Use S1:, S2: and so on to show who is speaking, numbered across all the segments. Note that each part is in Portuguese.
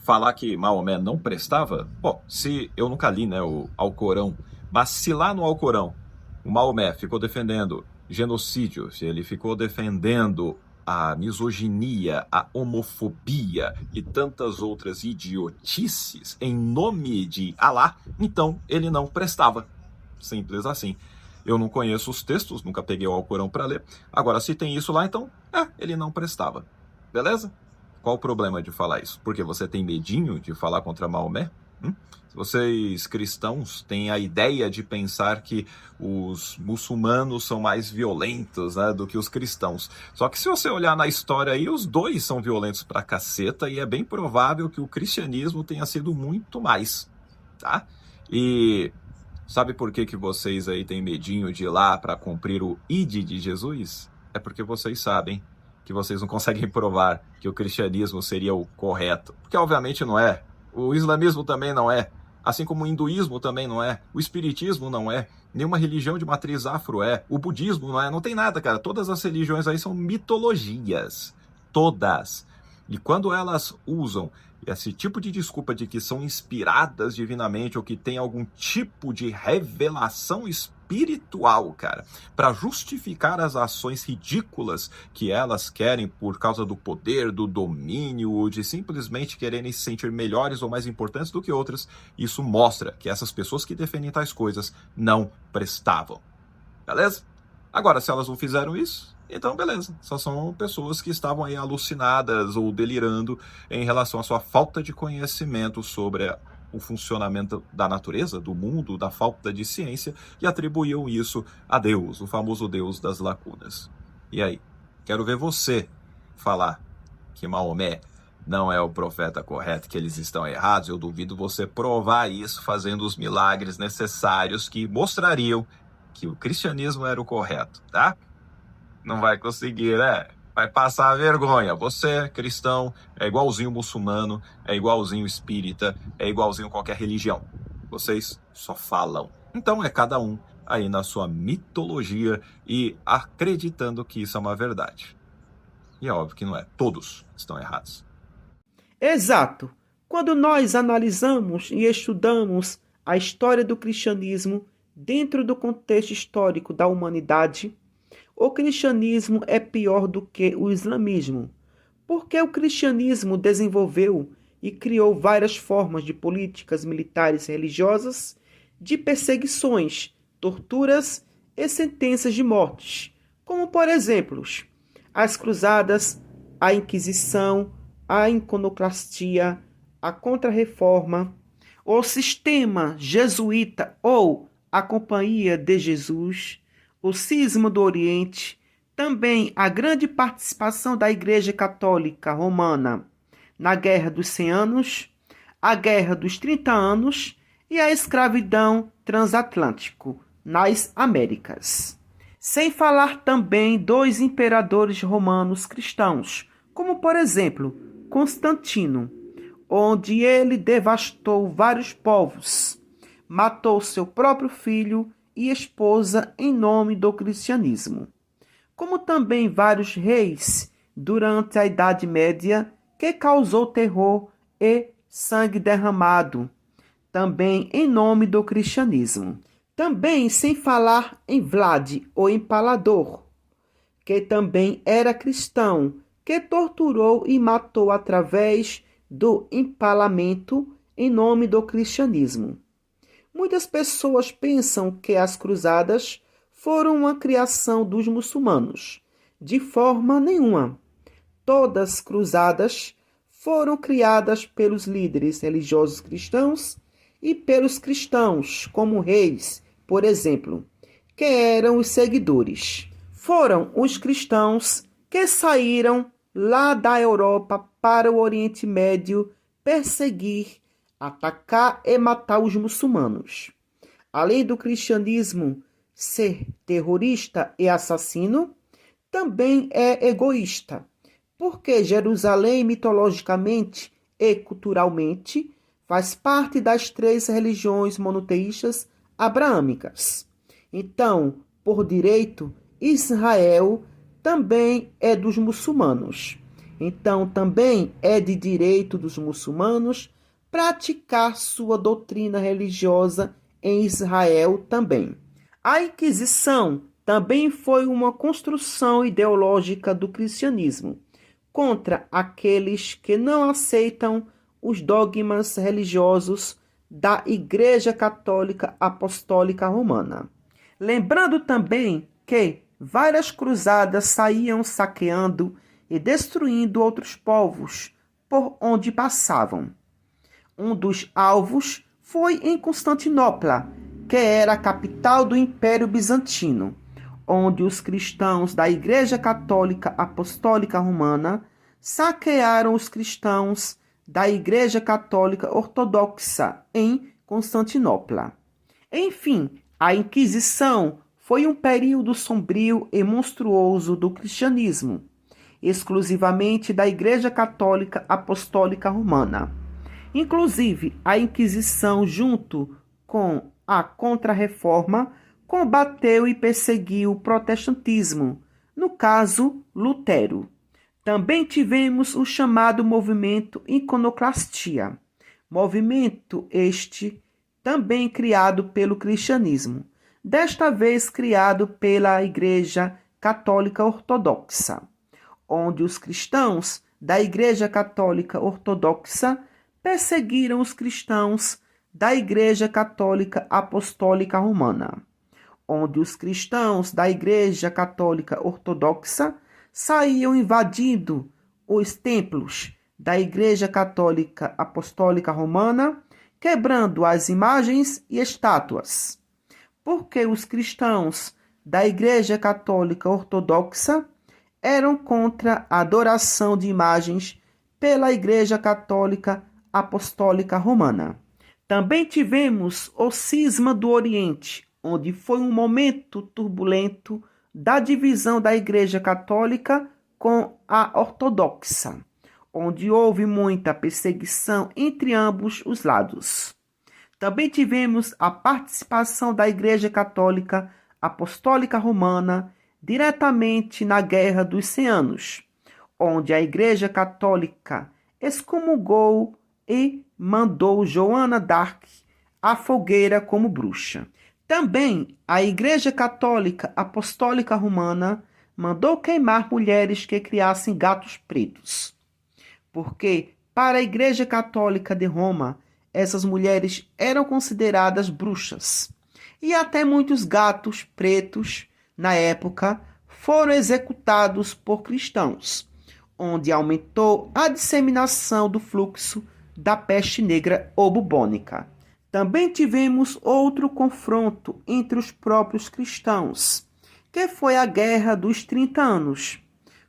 S1: falar que Maomé não prestava? Bom, se eu nunca li, né, o Alcorão, mas se lá no Alcorão o Maomé ficou defendendo genocídio, se ele ficou defendendo a misoginia, a homofobia e tantas outras idiotices em nome de Alá, então ele não prestava. Simples assim. Eu não conheço os textos, nunca peguei o Alcorão para ler. Agora, se tem isso lá, então, ele não prestava. Beleza? Qual o problema de falar isso? Porque você tem medinho de falar contra Maomé? Vocês cristãos têm a ideia de pensar que os muçulmanos são mais violentos, né, do que os cristãos. Só que se você olhar na história aí, os dois são violentos pra caceta e é bem provável que o cristianismo tenha sido muito mais, tá? E sabe por que vocês aí têm medinho de ir lá para cumprir o ID de Jesus? É porque vocês sabem que vocês não conseguem provar que o cristianismo seria o correto. Porque obviamente não é. O islamismo também não é. Assim como o hinduísmo também não é. O espiritismo não é. Nenhuma religião de matriz afro é. O budismo não é. Não tem nada, cara. Todas as religiões aí são mitologias. Todas. E quando elas usam esse tipo de desculpa de que são inspiradas divinamente ou que tem algum tipo de revelação espiritual, cara, para justificar as ações ridículas que elas querem por causa do poder, do domínio, ou de simplesmente quererem se sentir melhores ou mais importantes do que outras, isso mostra que essas pessoas que defendem tais coisas não prestavam. Beleza? Agora, se elas não fizeram isso, então beleza, só são pessoas que estavam aí alucinadas ou delirando em relação à sua falta de conhecimento sobre o funcionamento da natureza, do mundo, da falta de ciência, e atribuíam isso a Deus, o famoso Deus das lacunas. E aí? Quero ver você falar que Maomé não é o profeta correto, que eles estão errados. Eu duvido você provar isso fazendo os milagres necessários que mostrariam que o cristianismo era o correto, tá? Não vai conseguir, né? Vai passar vergonha. Você, cristão, é igualzinho muçulmano, é igualzinho espírita, é igualzinho qualquer religião. Vocês só falam. Então é cada um aí na sua mitologia e acreditando que isso é uma verdade. E é óbvio que não é. Todos estão errados.
S2: Exato. Quando nós analisamos e estudamos a história do cristianismo dentro do contexto histórico da humanidade, o cristianismo é pior do que o islamismo, porque o cristianismo desenvolveu e criou várias formas de políticas militares e religiosas, de perseguições, torturas e sentenças de mortes, como por exemplo, as cruzadas, a Inquisição, a iconoclastia, a Contra-Reforma, o sistema jesuíta ou a Companhia de Jesus, o cisma do Oriente, também a grande participação da Igreja Católica Romana na Guerra dos 100 Anos, a Guerra dos 30 Anos e a escravidão transatlântico nas Américas. Sem falar também dos imperadores romanos cristãos, como por exemplo Constantino, onde ele devastou vários povos, matou seu próprio filho e esposa em nome do cristianismo, como também vários reis durante a Idade Média que causou terror e sangue derramado, também em nome do cristianismo. Também sem falar em Vlad, o Empalador, que também era cristão, que torturou e matou através do empalamento em nome do cristianismo. Muitas pessoas pensam que as cruzadas foram uma criação dos muçulmanos. De forma nenhuma. Todas as cruzadas foram criadas pelos líderes religiosos cristãos e pelos cristãos, como reis, por exemplo, que eram os seguidores. Foram os cristãos que saíram lá da Europa para o Oriente Médio perseguir, atacar e matar os muçulmanos. Além do cristianismo ser terrorista e assassino, também é egoísta, porque Jerusalém mitologicamente e culturalmente faz parte das 3 religiões monoteístas abraâmicas. Então, por direito, Israel também é dos muçulmanos. Então, também é de direito dos muçulmanos praticar sua doutrina religiosa em Israel também. A Inquisição também foi uma construção ideológica do cristianismo contra aqueles que não aceitam os dogmas religiosos da Igreja Católica Apostólica Romana. Lembrando também que várias cruzadas saíam saqueando e destruindo outros povos por onde passavam. Um dos alvos foi em Constantinopla, que era a capital do Império Bizantino, onde os cristãos da Igreja Católica Apostólica Romana saquearam os cristãos da Igreja Católica Ortodoxa em Constantinopla. Enfim, a Inquisição foi um período sombrio e monstruoso do cristianismo, exclusivamente da Igreja Católica Apostólica Romana. Inclusive, a Inquisição, junto com a Contra-Reforma, combateu e perseguiu o protestantismo, no caso, Lutero. Também tivemos o chamado movimento Iconoclastia, movimento este também criado pelo cristianismo, desta vez criado pela Igreja Católica Ortodoxa, onde os cristãos da Igreja Católica Ortodoxa perseguiram os cristãos da Igreja Católica Apostólica Romana, onde os cristãos da Igreja Católica Ortodoxa saíam invadindo os templos da Igreja Católica Apostólica Romana, quebrando as imagens e estátuas, porque os cristãos da Igreja Católica Ortodoxa eram contra a adoração de imagens pela Igreja Católica Apostólica Romana. Também tivemos o cisma do Oriente, onde foi um momento turbulento da divisão da Igreja Católica com a Ortodoxa, onde houve muita perseguição entre ambos os lados. Também tivemos a participação da Igreja Católica Apostólica Romana diretamente na Guerra dos 100 Anos, onde a Igreja Católica excomungou e mandou Joana d'Arc à fogueira como bruxa. Também a Igreja Católica Apostólica Romana mandou queimar mulheres que criassem gatos pretos, porque para a Igreja Católica de Roma, essas mulheres eram consideradas bruxas, e até muitos gatos pretos, na época, foram executados por cristãos, onde aumentou a disseminação do fluxo da peste negra ou bubônica. Também tivemos outro confronto entre os próprios cristãos, que foi a Guerra dos 30 Anos.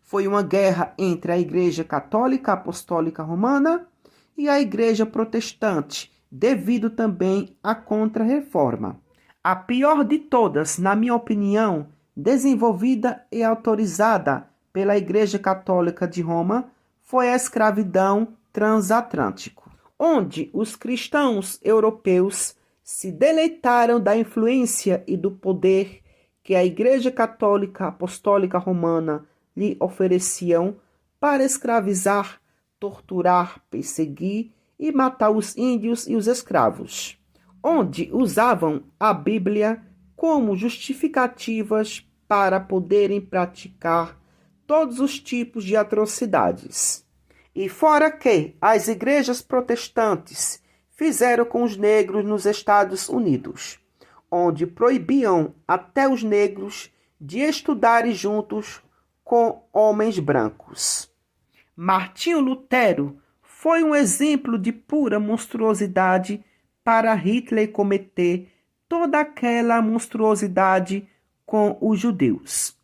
S2: Foi uma guerra entre a Igreja Católica Apostólica Romana e a Igreja Protestante, devido também à Contra-Reforma. A pior de todas, na minha opinião, desenvolvida e autorizada pela Igreja Católica de Roma, foi a escravidão transatlântica, onde os cristãos europeus se deleitaram da influência e do poder que a Igreja Católica Apostólica Romana lhe ofereciam para escravizar, torturar, perseguir e matar os índios e os escravos, onde usavam a Bíblia como justificativas para poderem praticar todos os tipos de atrocidades. E fora que as igrejas protestantes fizeram com os negros nos Estados Unidos, onde proibiam até os negros de estudarem juntos com homens brancos. Martinho Lutero foi um exemplo de pura monstruosidade para Hitler cometer toda aquela monstruosidade com os judeus,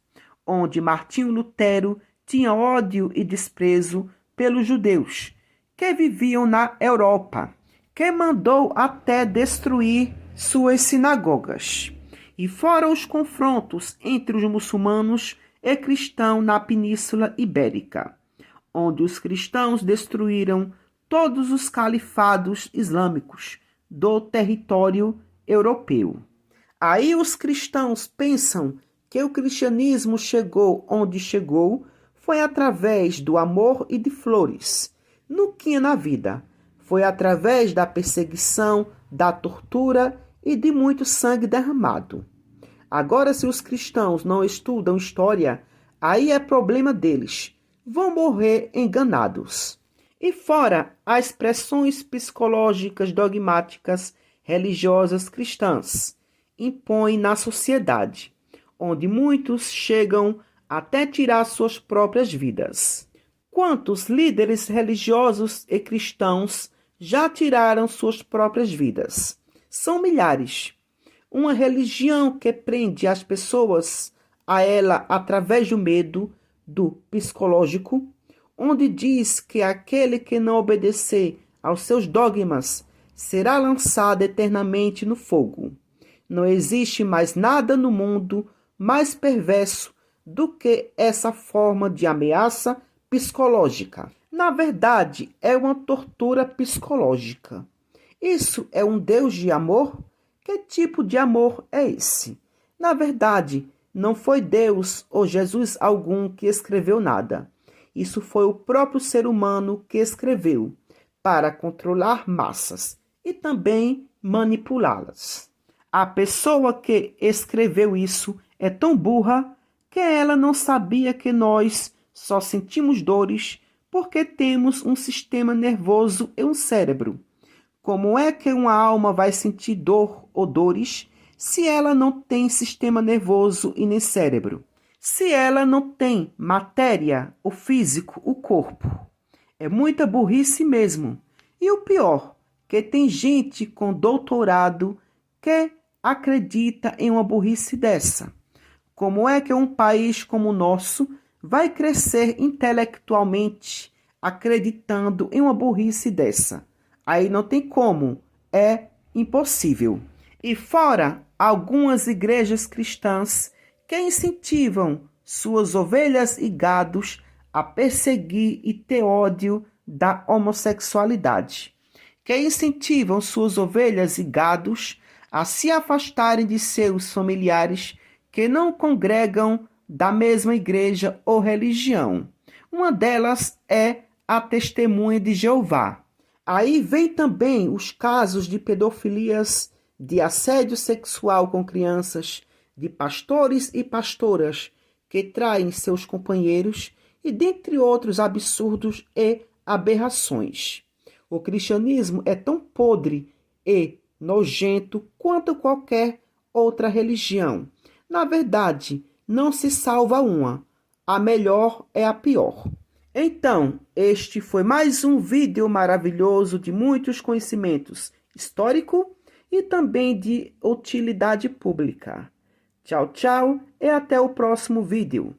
S2: onde Martinho Lutero tinha ódio e desprezo pelos judeus que viviam na Europa, que mandou até destruir suas sinagogas. E foram os confrontos entre os muçulmanos e cristãos na Península Ibérica, onde os cristãos destruíram todos os califados islâmicos do território europeu. Aí os cristãos pensam que o cristianismo chegou onde chegou, foi através do amor e de flores. Nunca na vida. Foi através da perseguição, da tortura e de muito sangue derramado. Agora, se os cristãos não estudam história, aí é problema deles. Vão morrer enganados. E fora as pressões psicológicas, dogmáticas, religiosas cristãs, impõem na sociedade, onde muitos chegam até tirar suas próprias vidas. Quantos líderes religiosos e cristãos já tiraram suas próprias vidas? São milhares. Uma religião que prende as pessoas a ela através do medo, do psicológico, onde diz que aquele que não obedecer aos seus dogmas será lançado eternamente no fogo. Não existe mais nada no mundo mais perverso do que essa forma de ameaça psicológica. Na verdade, é uma tortura psicológica. Isso é um Deus de amor? Que tipo de amor é esse? Na verdade, não foi Deus ou Jesus algum que escreveu nada. Isso foi o próprio ser humano que escreveu, para controlar massas e também manipulá-las. A pessoa que escreveu isso é tão burra que ela não sabia que nós só sentimos dores porque temos um sistema nervoso e um cérebro. Como é que uma alma vai sentir dor ou dores se ela não tem sistema nervoso e nem cérebro? Se ela não tem matéria, o físico, o corpo? É muita burrice mesmo. E o pior, que tem gente com doutorado que acredita em uma burrice dessa. Como é que um país como o nosso vai crescer intelectualmente acreditando em uma burrice dessa? Aí não tem como, é impossível. E fora algumas igrejas cristãs que incentivam suas ovelhas e gados a perseguir e ter ódio da homossexualidade, que incentivam suas ovelhas e gados a se afastarem de seus familiares que não congregam da mesma igreja ou religião. Uma delas é a Testemunha de Jeová. Aí vem também os casos de pedofilias, de assédio sexual com crianças, de pastores e pastoras que traem seus companheiros e dentre outros absurdos e aberrações. O cristianismo é tão podre e nojento quanto qualquer outra religião. Na verdade, não se salva uma. A melhor é a pior. Então, este foi mais um vídeo maravilhoso de muitos conhecimentos histórico e também de utilidade pública. Tchau, tchau e até o próximo vídeo.